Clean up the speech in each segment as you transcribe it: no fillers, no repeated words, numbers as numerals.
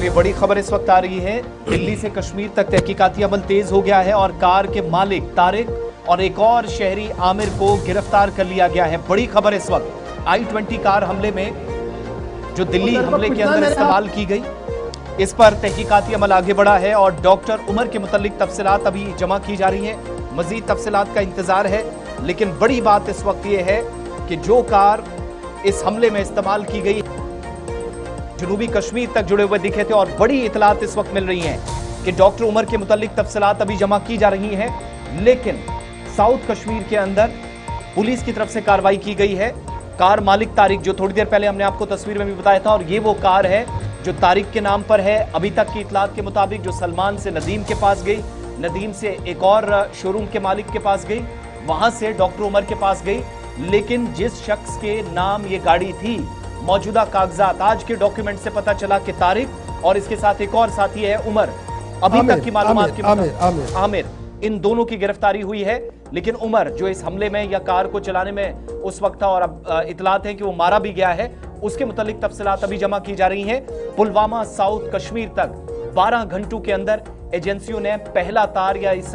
चलिए, बड़ी खबर इस वक्त आ रही है। दिल्ली से कश्मीर तक तहकीकाती अमल तेज हो गया है और कार के मालिक तारिक और एक और शहरी आमिर को गिरफ्तार कर लिया गया है। बड़ी खबर इस वक्त I-20 कार हमले में, जो दिल्ली हमले के अंदर इस्तेमाल की गई, इस पर तहकीकाती अमल आगे बढ़ा है और डॉक्टर उमर के मुतालिक तफसीलात अभी जमा की जा रही हैं। मजीद तफसीलात का इंतजार है, लेकिन बड़ी बात इस वक्त यह है कि जो कार इस हमले में इस्तेमाल की गई जनूबी कश्मीर तक जुड़े हुए दिखे थे और बड़ी इतलात इस वक्त मिल रही हैं कि डॉक्टर उमर के मुतालिक तफसीलात अभी जमा की जा रही हैं, लेकिन साउथ कश्मीर के अंदर पुलिस की तरफ से कार्रवाई की गई है। कार मालिक तारिक, जो थोड़ी देर पहले हमने आपको तस्वीर में भी बताया था, और ये वो कार है जो तारिक के नाम पर है। अभी तक की इतलात के मुताबिक जो सलमान से नदीम के पास गई, नदीम से एक और शोरूम के मालिक के पास गई, वहां से डॉक्टर उमर के पास गई, लेकिन जिस शख्स के नाम ये गाड़ी थी, मौजूदा कागजात आज के डॉक्यूमेंट से पता चला कि तारिक और इसके साथ एक और साथी है उमर। अभी तक की मालूमात के मुताबिक आमिर, इन दोनों की गिरफ्तारी हुई है, लेकिन उमर जो इस हमले में या कार को चलाने में उस वक्त था और अब इतलात है कि वो मारा भी गया है, उसके मुतालिक तफसीलात अभी जमा की जा रही हैं। पुलवामा साउथ कश्मीर तक 12 घंटों के अंदर एजेंसियों ने पहला तार या इस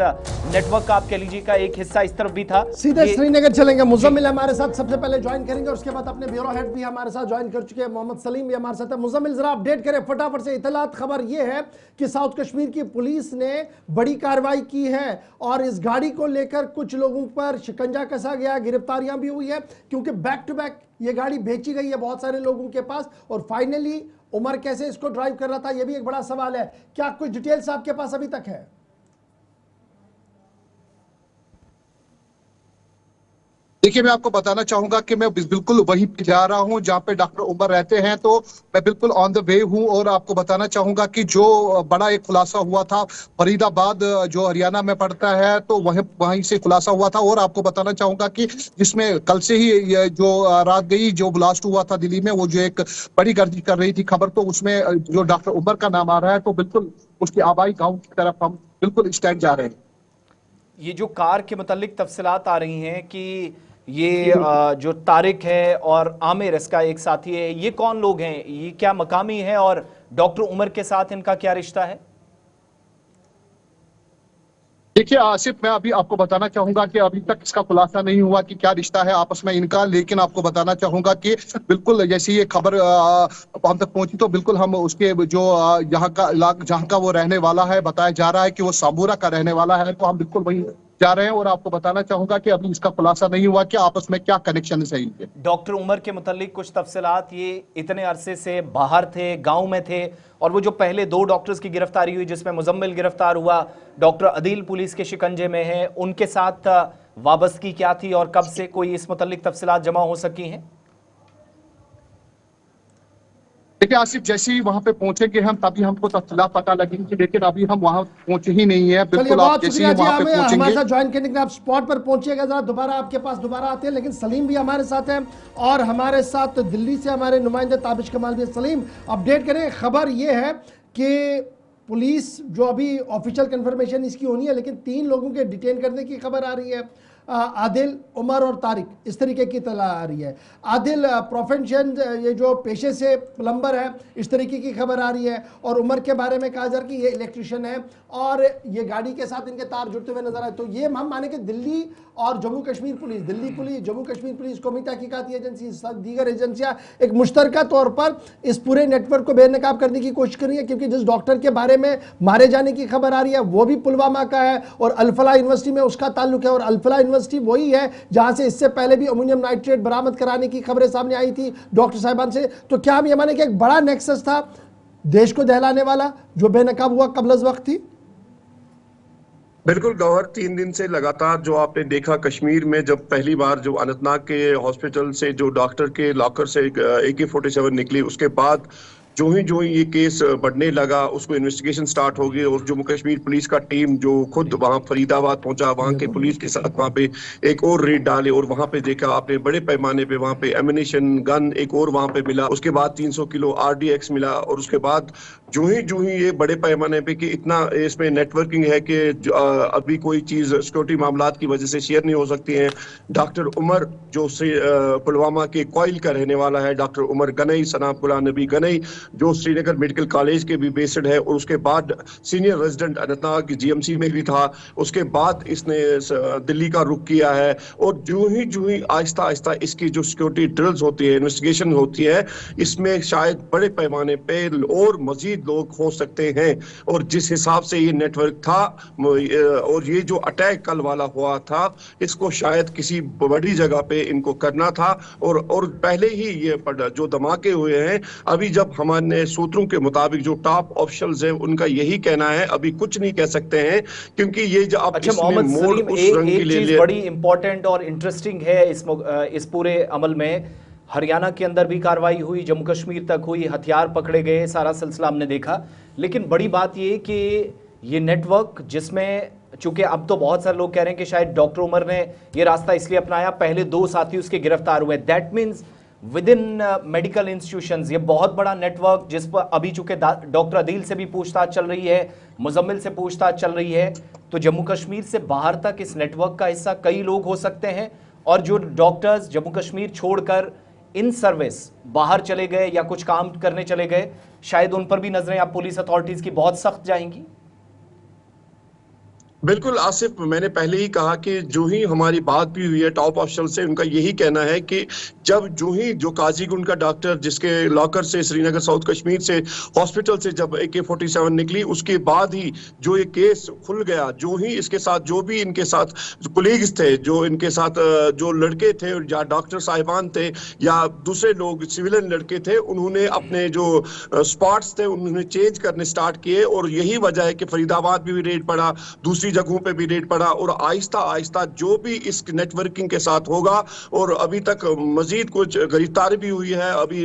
नेटवर्क का आप कह लीजिए का एक हिस्सा इस तरफ भी था। सीधे श्रीनगर चलेंगे। मुजम्मिल हमारे साथ सबसे पहले ज्वाइन करेंगे, उसके बाद अपने ब्यूरो हेड भी हमारे साथ ज्वाइन कर चुके हैं, मोहम्मद सलीम भी हमारे साथ है। मुजम्मिल जरा अपडेट करें फटाफट से। इतलात खबर यह है कि साउथ कश्मीर की पुलिस ने बड़ी कार्रवाई की है और इस गाड़ी को लेकर कुछ लोगों पर शिकंजा कसा गया, गिरफ्तारियां भी हुई है, क्योंकि बैक टू बैक ये गाड़ी बेची गई है बहुत सारे लोगों के पास। और फाइनली उमर कैसे इसको ड्राइव कर रहा था, यह भी एक बड़ा सवाल है। क्या कुछ डिटेल्स आपके पास अभी तक है? देखिए, मैं आपको बताना चाहूंगा कि मैं बिल्कुल वहीं पे जा रहा हूं जहां पे डॉक्टर उमर रहते हैं, तो मैं बिल्कुल ऑन द वे हूं। और आपको बताना चाहूंगा कि जो बड़ा एक खुलासा हुआ था फरीदाबाद, जो हरियाणा में पड़ता है, तो वहीं से खुलासा हुआ था। और आपको बताना चाहूंगा कि जिसमें कल से ही जो रात गई जो ब्लास्ट हुआ था दिल्ली में, वो जो एक बड़ी गर्दी कर रही थी खबर, तो उसमें जो डॉक्टर उमर का नाम आ रहा है, तो बिल्कुल उसके आबाई गाँव की तरफ हम बिल्कुल स्टैंड जा रहे हैं। ये जो कार के मुतालिक तफसीलात आ रही हैं कि ये जो तारिक है और आमिर इसका एक साथी है, ये कौन लोग हैं, ये क्या मकामी है और डॉक्टर उमर के साथ इनका क्या रिश्ता है? देखिए आसिफ, मैं अभी आपको बताना चाहूंगा कि अभी तक इसका खुलासा नहीं हुआ कि क्या रिश्ता है आपस में इनका, लेकिन आपको बताना चाहूंगा कि बिल्कुल जैसे ये खबर हम तक पहुंची, तो बिल्कुल हम उसके जो यहाँ का जहाँ का वो रहने वाला है, बताया जा रहा है कि वो साबूरा का रहने वाला है, तो हम बिल्कुल वहीं जा रहे हैं। और आपको बताना चाहूंगा कि अभी इसका खुलासा नहीं हुआ कि आपस में क्या कनेक्शन है इनके। डॉक्टर उमर के मुतालिक कुछ तफसीलात, ये इतने अरसे से बाहर थे, गांव में थे, और वो जो पहले 2 डॉक्टर्स की गिरफ्तारी हुई जिसमें मुजम्मिल गिरफ्तार हुआ, डॉक्टर अदील पुलिस के शिकंजे में है, उनके साथ वाबस्तगी क्या थी और कब से, कोई इस मुतालिक तफसीलात जमा हो सकी हैं? देखिए आसिफ, जैसे ही वहां पे पहुंचेंगे हम तभी हमको तफसीलात पता लगेंगी, लेकिन अभी हम वहां पहुंचे ही नहीं है। बिल्कुल आप जैसे ही वहां पे पहुंचेंगे, हमारे साथ ज्वाइन करने के लिए आप स्पॉट पर पहुंचिएगा। जरा दोबारा आपके पास दोबारा आते हैं, लेकिन सलीम भी हमारे साथ है और हमारे साथ दिल्ली से हमारे नुमाइंदे ताबिश कमाल भी। सलीम, अपडेट करें। खबर यह है कि पुलिस, जो अभी ऑफिशियल कंफर्मेशन इसकी होनी है, लेकिन 3 लोगों के डिटेन करने की खबर आ रही है, आदिल, उमर और तारिक, इस तरीके की इत्तला आ रही है। आदिल प्रोफेशन, ये जो पेशे से प्लम्बर है, इस तरीके की खबर आ रही है, और उमर के बारे में कहा जा रहा है कि ये इलेक्ट्रिशियन है और ये गाड़ी के साथ इनके तार जुड़ते हुए नजर आए। तो ये हम माने कि दिल्ली और Jammu Kashmir police, Delhi police, Jammu Kashmir police, कौमी तहकीकाती एजेंसी, दीगर एजेंसियां एक मुश्तरका तौर पर इस पूरे नेटवर्क को बेनकाब करने की कोशिश कर रही है, क्योंकि जिस डॉक्टर के बारे में मारे जाने की खबर आ रही है वो भी पुलवामा का है और अल-फलाह यूनिवर्सिटी में उसका ताल्लुक है। और अल-फलाह यूनिवर्सिटी वही है जहां से इससे पहले भी अमोनियम नाइट्रेट बरामद कराने की खबरें सामने आई थी डॉक्टर साहिबान से। तो क्या हम ये माने कि एक बड़ा नेक्सस था देश को दहलाने वाला जो बेनकाब हुआ कबल अज़ वक्त थी? बिल्कुल गौहर, 3 दिन से लगातार जो आपने देखा कश्मीर में, जब पहली बार जो अनंतनाग के हॉस्पिटल से जो डॉक्टर के लॉकर से AK-47 निकली, उसके बाद जो ही ये केस बढ़ने लगा, उसको इन्वेस्टिगेशन स्टार्ट हो गई। और जम्मू कश्मीर पुलिस का टीम जो खुद वहां फरीदाबाद पहुंचा, वहां के पुलिस के साथ वहां पे एक और रेड डाले और वहां पे देखा आपने बड़े पैमाने पे वहां पे एमिनेशन गन एक और वहां पे मिला, उसके बाद 300 किलो RDX मिला। और उसके बाद जो ही ये बड़े पैमाने पे कि इतना इसमें नेटवर्किंग है कि अभी कोई चीज सिक्योरिटी मामलात की वजह से शेयर नहीं हो सकती है। डॉक्टर उमर जो पुलवामा के कोयल का रहने वाला है, डॉक्टर उमर गनई, सनाम गुलाम नबी गनई, जो श्रीनगर मेडिकल कॉलेज के भी बेस्ड है, और उसके बाद सीनियर रेजिडेंट अनंतनाग की जीएमसी में भी था। उसके बाद इसने दिल्ली का रुख किया है, और जो ही आहिस्ता आहिस्ता इसकी जो सिक्योरिटी ड्रिल्स होती है, इन्वेस्टिगेशन होती है, इसमें शायद बड़े पैमाने पे और मजीद लोग हो सकते हैं। और जिस हिसाब से ये नेटवर्क था और ये जो अटैक कल वाला हुआ था, इसको शायद किसी बड़ी जगह पे इनको करना था, और पहले ही ये जो धमाके हुए हैं, अभी जब हमारे सूत्रों के मुताबिक जो टॉप ऑफिशियल्स हैं उनका यही कहना है, अभी कुछ नहीं कह सकते हैं, क्योंकि ये जो अब अच्छा इसमें मोहम्मद मोड़ सलीम, उस एक रंग के लिए चीज बड़ी इंपॉर्टेंट और इंटरेस्टिंग है इस पूरे अमल में। हरियाणा के अंदर भी कार्रवाई हुई, जम्मू कश्मीर तक हुई, हथियार पकड़े गए, सारा सिलसिला हमने देखा। लेकिन बड़ी बात ये कि ये नेटवर्क जिसमें चूंकि अब तो बहुत सारे लोग कह रहे हैं कि शायद डॉक्टर उमर ने ये रास्ता इसलिए अपनाया, पहले 2 साथी उसके गिरफ्तार हुए। That means with in medical institutions ये बहुत बड़ा नेटवर्क, जिस पर अभी चूंकि डॉक्टर अदील से भी पूछताछ चल रही है, मुजम्मिल से पूछताछ चल रही है, तो जम्मू कश्मीर से बाहर तक इस नेटवर्क का हिस्सा कई लोग हो सकते हैं। और जो डॉक्टर्स जम्मू कश्मीर छोड़कर इन सर्विस बाहर चले गए या कुछ काम करने चले गए, शायद उन पर भी नजरें अब पुलिस अथॉरिटीज की बहुत सख्त जाएंगी। बिल्कुल आसिफ, मैंने पहले ही कहा कि जो ही हमारी बात भी हुई है टॉप ऑफिशियल से, उनका यही कहना है कि जो ही काजीगुंड का डॉक्टर जिसके लॉकर से श्रीनगर साउथ कश्मीर से हॉस्पिटल से जब AK-47 निकली, उसके बाद ही जो ये केस खुल गया, जो ही इसके साथ जो भी इनके साथ कोलीग्स थे, जो इनके साथ जो लड़के थे या डॉक्टर साहिबान थे या दूसरे लोग सिविलियन लड़के थे, उन्होंने अपने जो स्पॉट्स थे उन्होंने चेंज करने स्टार्ट किए। और यही वजह है कि फरीदाबाद भी रेड पड़ा, दूसरी जगहों पे भी रेड पड़ा, और आहिस्ता आहिस्ता जो भी इस नेटवर्किंग के साथ होगा, और अभी तक मजीद कुछ गिरफ्तारी भी हुई है, अभी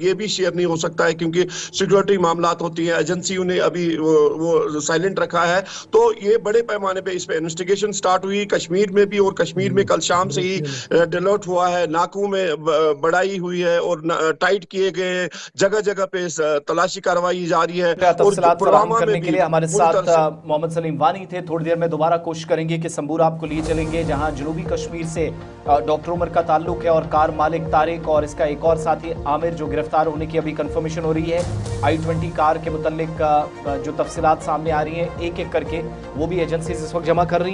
ये भी शेयर नहीं हो सकता है क्योंकि सिक्योरिटी मामलात होती है, एजेंसियों ने अभी वो साइलेंट रखा है। तो ये बड़े पैमाने पे इस पे इन्वेस्टिगेशन स्टार्ट हुई कश्मीर में भी, और कश्मीर में कल शाम से ही अलर्ट हुआ है, नाकों में बढ़ाई हुई है और टाइट किए गए, जगह जगह पे तलाशी कार्रवाई जारी है। और पुलवामा करने में के भी लिए हमारे साथ मोहम्मद सलीम वानी थे। थोड़ी देर में दोबारा कोशिश करेंगे कि संबूर आपको लिए चलेंगे, जहां जनूबी कश्मीर से डॉक्टर उमर का ताल्लुक है, और कार मालिक तारिक और इसका एक और साथी आमिर जो गिरफ्तार होने की अभी कंफर्मेशन हो रही है। I-20 कार के मुतल्लिक जो तफसीलात सामने आ रही हैं एक एक करके, वो भी एजेंसी इस वक्त जमा कर रही हैं।